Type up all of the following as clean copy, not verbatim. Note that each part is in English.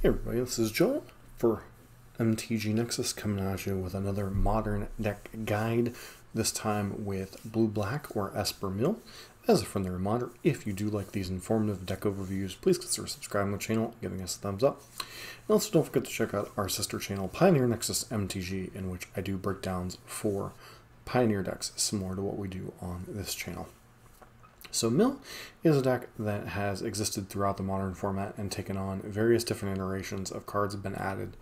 Hey everybody, this is Joel for MTG Nexus coming at you with another modern deck guide, this time with Blue-Black or Esper Mill. As a friendly reminder, if you do like these informative deck overviews, please consider subscribing to the channel and giving us a thumbs up. And also don't forget to check out our sister channel, Pioneer Nexus MTG, in which I do breakdowns for Pioneer decks similar to what we do on this channel. So Mill is a deck that has existed throughout the modern format and taken on various different iterations of cards have been added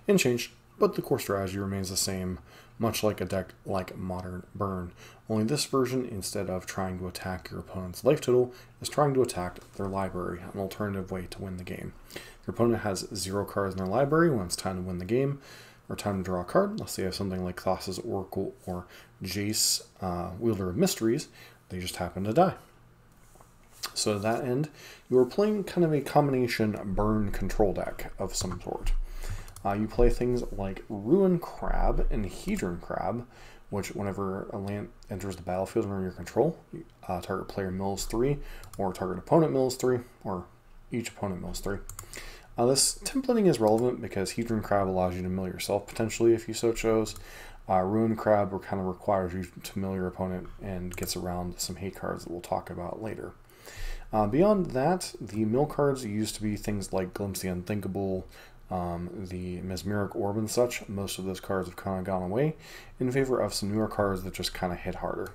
and changed, but the core strategy remains the same, much like a deck like Modern Burn. Only this version, instead of trying to attack your opponent's life total, is trying to attack their library, an alternative way to win the game. Your opponent has 0 cards in their library when it's time to win the game, or time to draw a card. Let's say you have something like Thassa's Oracle or Jace, Wielder of Mysteries. They just happen to die. So to that end, you are playing kind of a combination burn control deck of some sort. You play things like Ruin Crab and Hedron Crab, which whenever a land enters the battlefield under your control, target player mills 3, or target opponent mills 3, or each opponent mills 3. This templating is relevant because Hedron Crab allows you to mill yourself potentially if you so chose. Ruin Crab kind of requires you to mill your opponent and gets around some hate cards that we'll talk about later. Beyond that, the mill cards used to be things like Glimpse the Unthinkable, the Mesmeric Orb and such. Most of those cards have kind of gone away in favor of some newer cards that just kind of hit harder.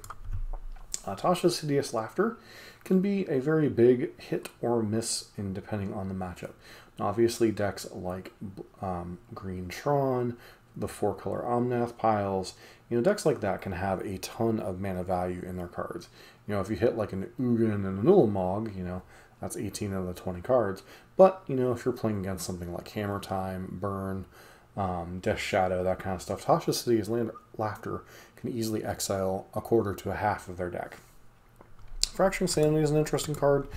Tasha's Hideous Laughter can be a very big hit or miss depending on the matchup. Now, obviously, decks like Green Tron, the 4-color Omnath piles, decks like that can have a ton of mana value in their cards. If you hit like an Ugin and an Ulamog, that's 18 out of the 20 cards. But, if you're playing against something like Hammer Time, Burn, Death Shadow, that kind of stuff, Tasha's Hideous Laughter can easily exile a quarter to a half of their deck. Fracturing Sanity is an interesting card.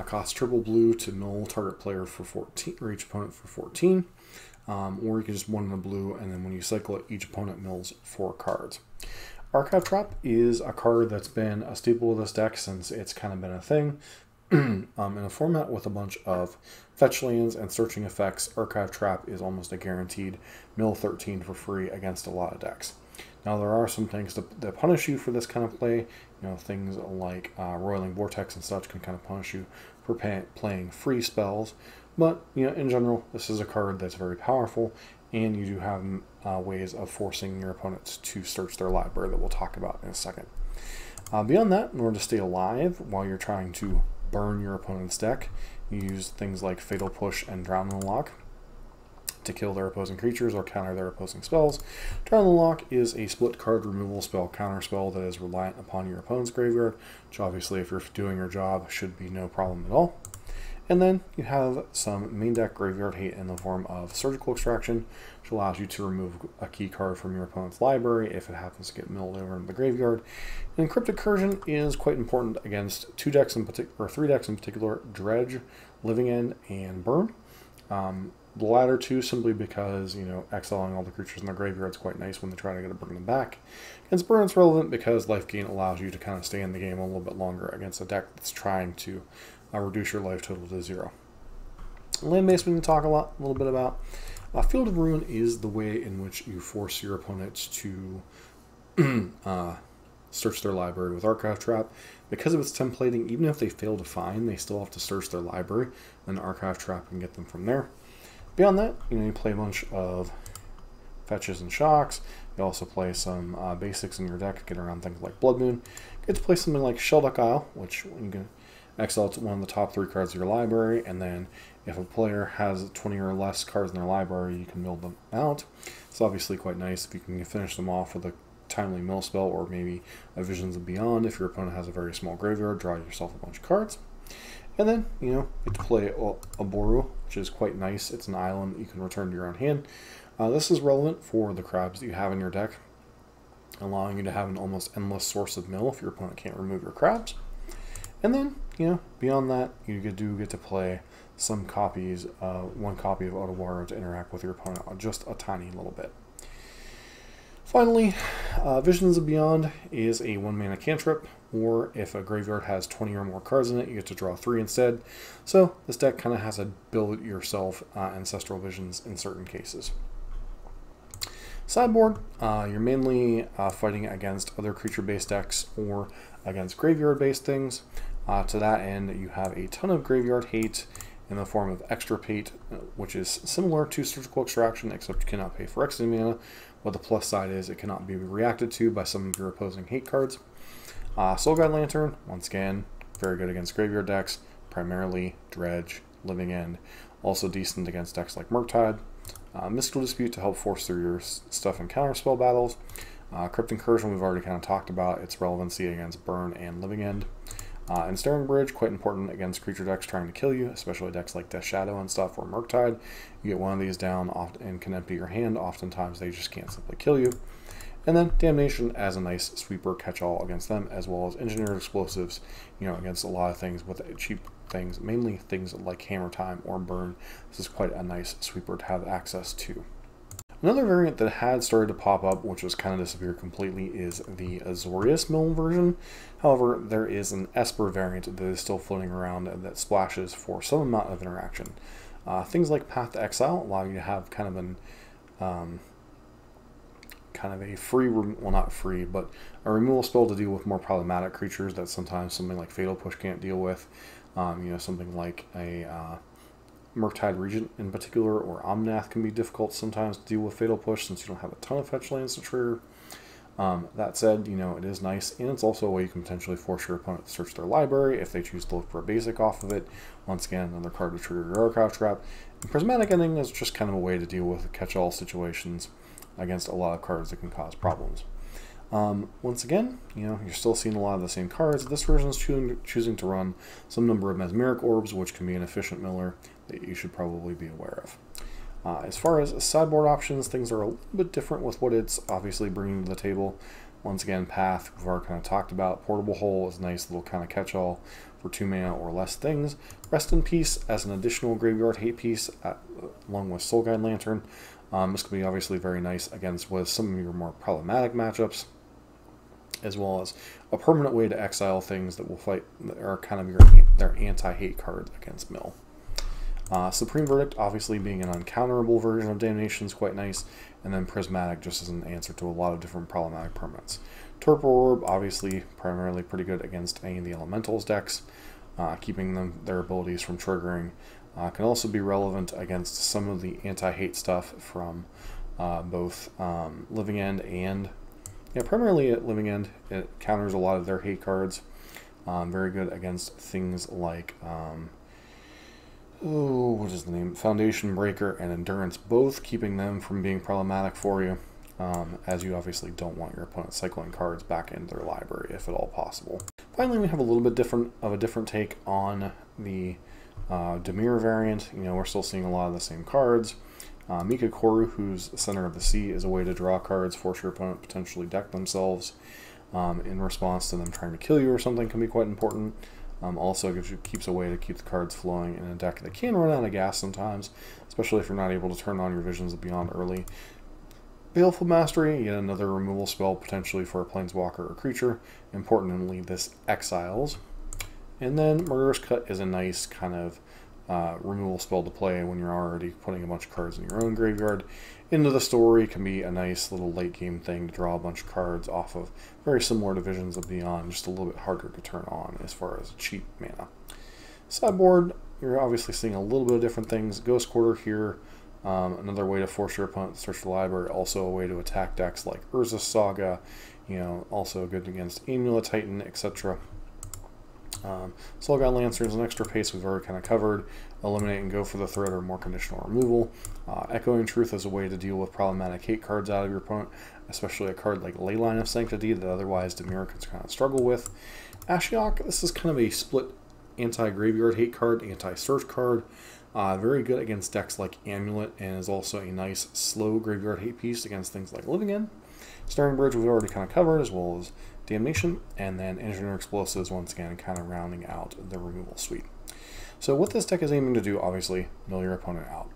Costs triple blue to mill target player for 14, or each opponent for 14. Or you can just 1 in the blue, and then when you cycle it, each opponent mills 4 cards. Archive Trap is a card that's been a staple of this deck since it's kind of been a thing. In a format with a bunch of fetch lands and searching effects, Archive Trap is almost a guaranteed mill 13 for free against a lot of decks. Now there are some things that punish you for this kind of play. Things like Roiling Vortex and such can kind of punish you for playing free spells. But, in general, this is a card that's very powerful, and you do have ways of forcing your opponents to search their library that we'll talk about in a second. Beyond that, in order to stay alive while you're trying to burn your opponent's deck, you use things like Fatal Push and Drown in the Lock to kill their opposing creatures or counter their opposing spells. Drown in the Lock is a split card removal spell counter spell that is reliant upon your opponent's graveyard, which obviously if you're doing your job should be no problem at all. And then you have some main deck graveyard hate in the form of Surgical Extraction, which allows you to remove a key card from your opponent's library if it happens to get milled over into the graveyard. And Cryptic Incursion is quite important against 2 decks in particular, or 3 decks in particular: Dredge, Living End, and Burn. The latter 2 simply because, exiling all the creatures in their graveyard is quite nice when they try to bring them back. Against Burn, it's relevant because life gain allows you to kind of stay in the game a little bit longer against a deck that's trying to reduce your life total to 0. Land base we can talk a little bit about. Field of Ruin is the way in which you force your opponents to search their library with Archive Trap. Because of its templating, even if they fail to find, they still have to search their library, then Archive Trap can get them from there. Beyond that, you play a bunch of fetches and shocks. You also play some basics in your deck, get around things like Blood Moon. You get to play something like Shelduck Isle, which you can exile to one of the top 3 cards of your library, and then if a player has 20 or less cards in their library, you can mill them out. It's obviously quite nice if you can finish them off with a timely mill spell, or maybe a Visions of Beyond if your opponent has a very small graveyard, draw yourself a bunch of cards. And then, you get to play Aboru, which is quite nice. It's an island that you can return to your own hand. This is relevant for the crabs that you have in your deck, allowing you to have an almost endless source of mill if your opponent can't remove your crabs. And then, beyond that, you do get to play some copies, 1 copy of Ottawa to interact with your opponent just a tiny little bit. Finally, Visions of Beyond is a 1-mana cantrip, or if a graveyard has 20 or more cards in it, you get to draw 3 instead. So this deck kind of has a build-it-yourself Ancestral Visions in certain cases. Sideboard, you're mainly fighting against other creature-based decks or against graveyard-based things. To that end, you have a ton of graveyard hate in the form of Extirpate, which is similar to Surgical Extraction, except you cannot pay for X mana. But the plus side is it cannot be reacted to by some of your opposing hate cards. Soulguide Lantern, once again, very good against graveyard decks, primarily Dredge, Living End. Also decent against decks like Murktide. Mystical Dispute to help force through your stuff in counterspell battles. Crypt Incursion, we've already kind of talked about its relevancy against Burn and Living End. Ensnaring Bridge, quite important against creature decks trying to kill you, especially decks like Death Shadow and stuff, or Murktide. You get one of these down and can empty your hand. Oftentimes they just can't simply kill you. And then Damnation as a nice sweeper catch-all against them, as well as Engineered Explosives, against a lot of things with cheap things, mainly things like Hammer Time or Burn. This is quite a nice sweeper to have access to. Another variant that had started to pop up, which has kind of disappeared completely, is the Azorius Mill version. However, there is an Esper variant that is still floating around that splashes for some amount of interaction. Things like Path to Exile allow you to have kind of a free, well not free, but a removal spell to deal with more problematic creatures that sometimes something like Fatal Push can't deal with. Something like a Murktide Regent in particular, or Omnath can be difficult sometimes to deal with Fatal Push since you don't have a ton of fetch lands to trigger. That said, it is nice, and it's also a way you can potentially force your opponent to search their library if they choose to look for a basic off of it. Once again, another card to trigger your Archive Trap. And Prismatic Ending is just kind of a way to deal with catch-all situations against a lot of cards that can cause problems. Once again, you're still seeing a lot of the same cards. This version is choosing to run some number of Mesmeric Orbs, which can be an efficient miller that you should probably be aware of. As far as sideboard options, things are a little bit different with what it's obviously bringing to the table. Once again, Path, we've already kind of talked about. Portable Hole is a nice little kind of catch-all for 2 mana or less things. Rest in Peace as an additional graveyard hate piece, along with Soulguide Lantern. This can be obviously very nice against with some of your more problematic matchups, as well as a permanent way to exile things that will fight, that are kind of their anti-hate cards against Mill. Supreme Verdict, obviously being an uncounterable version of Damnation, is quite nice, and then Prismatic just as an answer to a lot of different problematic permanents. Torpor Orb, obviously primarily pretty good against any of the Elementals decks, keeping their abilities from triggering. Can also be relevant against some of the anti-hate stuff from both Living End and, primarily at Living End. It counters a lot of their hate cards. Very good against things like what is the name? Foundation Breaker and Endurance, both keeping them from being problematic for you, as you obviously don't want your opponent cycling cards back into their library if at all possible. Finally, we have a little bit of a different take on the Demir variant. We're still seeing a lot of the same cards. Mika Koru, who's Center of the Sea, is a way to draw cards, force your opponent to potentially deck themselves in response to them trying to kill you or something, can be quite important. Also keeps a way to keep the cards flowing in a deck that can run out of gas sometimes, especially if you're not able to turn on your Visions of Beyond early. Baleful Mastery, yet another removal spell potentially for a planeswalker or creature. Importantly, this exiles. And then Murderous Cut is a nice kind of removal spell to play when you're already putting a bunch of cards in your own graveyard into the story. Can be a nice little late game thing to draw a bunch of cards off of, very similar to Visions of Beyond, just a little bit harder to turn on as far as cheap mana. Sideboard, you're obviously seeing a little bit of different things. Ghost Quarter here, another way to force your opponent to search the library, also a way to attack decks like Urza's Saga, also good against Amulet Titan, etc. Soulguide Lancer is an extra pace we've already kind of covered. Eliminate and go for the threat or more conditional removal. Echoing Truth is a way to deal with problematic hate cards out of your opponent, especially a card like Leyline of Sanctity that otherwise Demir can kind of struggle with. Ashiok, this is kind of a split anti-graveyard hate card, anti-search card. Very good against decks like Amulet, and is also a nice slow graveyard hate piece against things like Living End. Ensnaring Bridge we've already kind of covered, as well as Damnation, and then Engineer Explosives once again kind of rounding out the removal suite. So what this deck is aiming to do, obviously, mill your opponent out.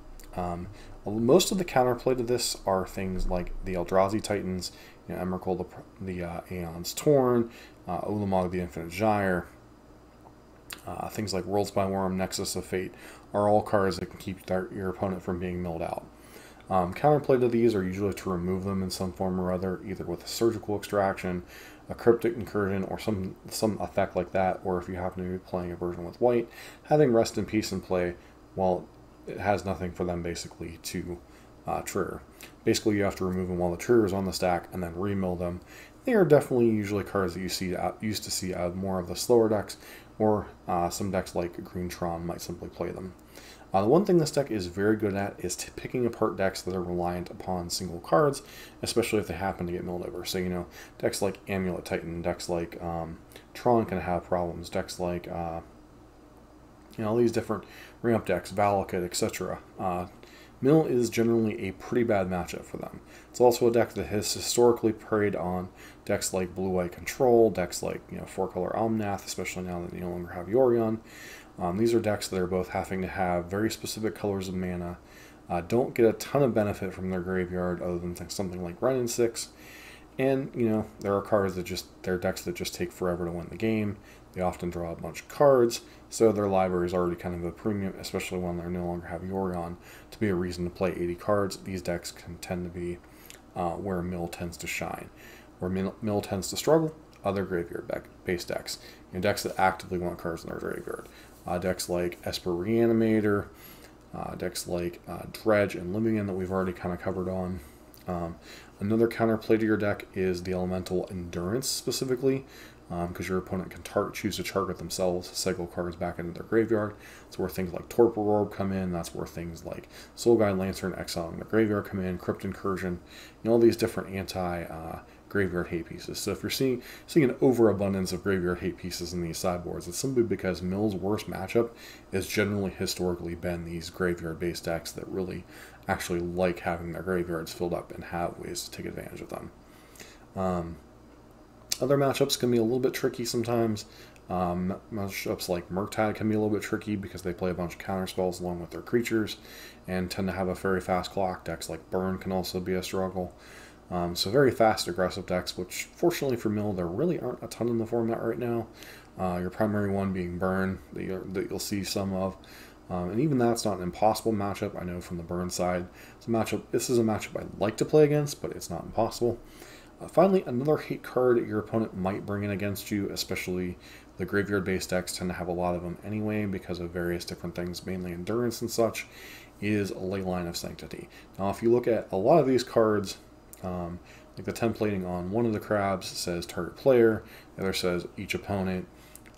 Most of the counterplay to this are things like the Eldrazi Titans, Emrakul, the Aeon's Torn, Ulamog the Infinite Gyre, things like Worlds by Worm, Nexus of Fate are all cards that can keep your opponent from being milled out. Counterplay to these are usually to remove them in some form or other, either with a surgical extraction, a cryptic incursion, or some effect like that, or if you happen to be playing a version with white, having Rest in Peace in play while it has nothing for them basically to trigger. Basically, you have to remove them while the trigger is on the stack and then remill them. They are definitely usually cards that you used to see out of more of the slower decks, or some decks like Greentron might simply play them. The one thing this deck is very good at is picking apart decks that are reliant upon single cards, especially if they happen to get milled over. So, decks like Amulet Titan, decks like Tron can have problems, decks like, all these different ramp decks, Valakut, etc. Mill is generally a pretty bad matchup for them. It's also a deck that has historically preyed on decks like Blue-White Control, decks like 4-color Omnath, especially now that they no longer have Yorion. These are decks that are both having to have very specific colors of mana, don't get a ton of benefit from their graveyard other than something like Wrenn and 6, and there are cards that they're decks that just take forever to win the game. They often draw a bunch of cards, so their library is already kind of a premium, especially when they no longer have Yorion to be a reason to play 80 cards. These decks can tend to be where Mill tends to shine. Where Mill tends to struggle, other graveyard-based decks. Decks that actively want cards in their graveyard. Decks like Esper Reanimator, decks like Dredge and Livian that we've already kind of covered on. Another counterplay to your deck is the Elemental Endurance specifically, because your opponent can choose to target themselves, cycle cards back into their graveyard. That's where things like Torpor Orb come in. That's where things like Soul Guide Lantern, exiling the graveyard come in, Crypt Incursion, all these different graveyard hate pieces. So if you're seeing an overabundance of graveyard hate pieces in these sideboards, it's simply because Mill's worst matchup has generally historically been these graveyard-based decks that really actually like having their graveyards filled up and have ways to take advantage of them. Other matchups can be a little bit tricky sometimes. Matchups like Murktide can be a little bit tricky because they play a bunch of counterspells along with their creatures and tend to have a very fast clock. Decks like Burn can also be a struggle. So very fast, aggressive decks, which fortunately for Mill, there really aren't a ton in the format right now. Your primary one being Burn, that you'll see some of. And even that's not an impossible matchup, I know from the Burn side. This is a matchup I'd like to play against, but it's not impossible. Finally, another hate card your opponent might bring in against you, especially the graveyard-based decks tend to have a lot of them anyway because of various different things, mainly endurance and such, is Leyline of Sanctity. Now, if you look at a lot of these cards, like the templating on one of the crabs says target player, the other says each opponent,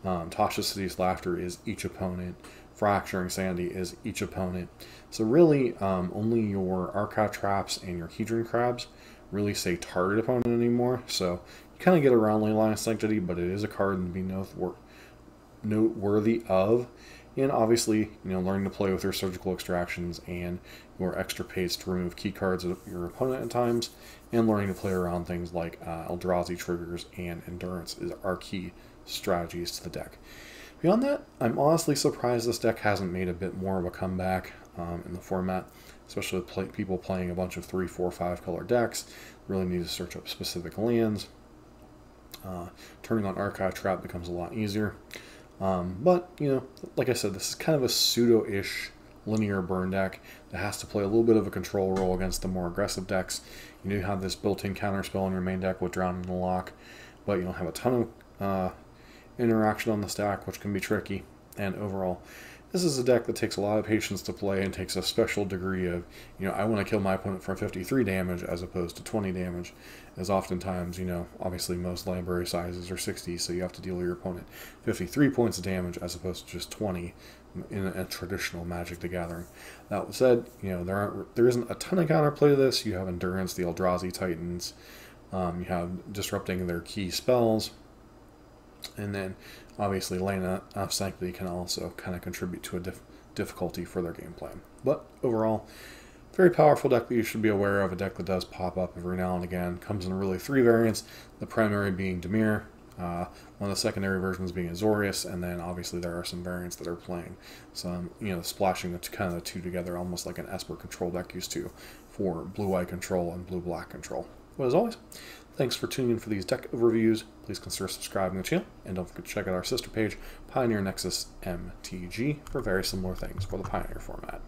Tasha's City's Laughter is each opponent, Fracturing Sandy is each opponent. So really, only your Archive Traps and your Hedron Crabs really say target opponent anymore. So you kind of get around Leyline of Sanctity, but it is a card to be noteworthy of. And obviously, learning to play with your surgical extractions and your extra pace to remove key cards of your opponent at times, and learning to play around things like Eldrazi triggers and endurance are key strategies to the deck. Beyond that, I'm honestly surprised this deck hasn't made a bit more of a comeback in the format, especially with people playing a bunch of 3, 4, 5 color decks. Really need to search up specific lands. Turning on Archive Trap becomes a lot easier. But, like I said, this is kind of a pseudo-ish linear burn deck that has to play a little bit of a control role against the more aggressive decks. You do have this built-in counterspell in your main deck with Drowning in the Loch, but you don't have a ton of interaction on the stack, which can be tricky. And overall, this is a deck that takes a lot of patience to play and takes a special degree of, I want to kill my opponent for 53 damage as opposed to 20 damage, as oftentimes, obviously most library sizes are 60, so you have to deal your opponent 53 points of damage as opposed to just 20 in a traditional Magic the Gathering. That said, there isn't a ton of counterplay to this. You have Endurance, the Eldrazi Titans, you have disrupting their key spells, and then obviously Leyline of Sanctity can also kind of contribute to a difficulty for their game plan. But overall, very powerful deck that you should be aware of, a deck that does pop up every now and again. Comes in really 3 variants, the primary being Demir, One of the secondary versions being Azorius, and then obviously there are some variants that are playing some, splashing the kind of the two together, almost like an Esper control deck used to for blue-white control and blue-black control. But as always, thanks for tuning in for these deck overviews. Please consider subscribing to the channel, and don't forget to check out our sister page, Pioneer Nexus MTG, for very similar things for the Pioneer format.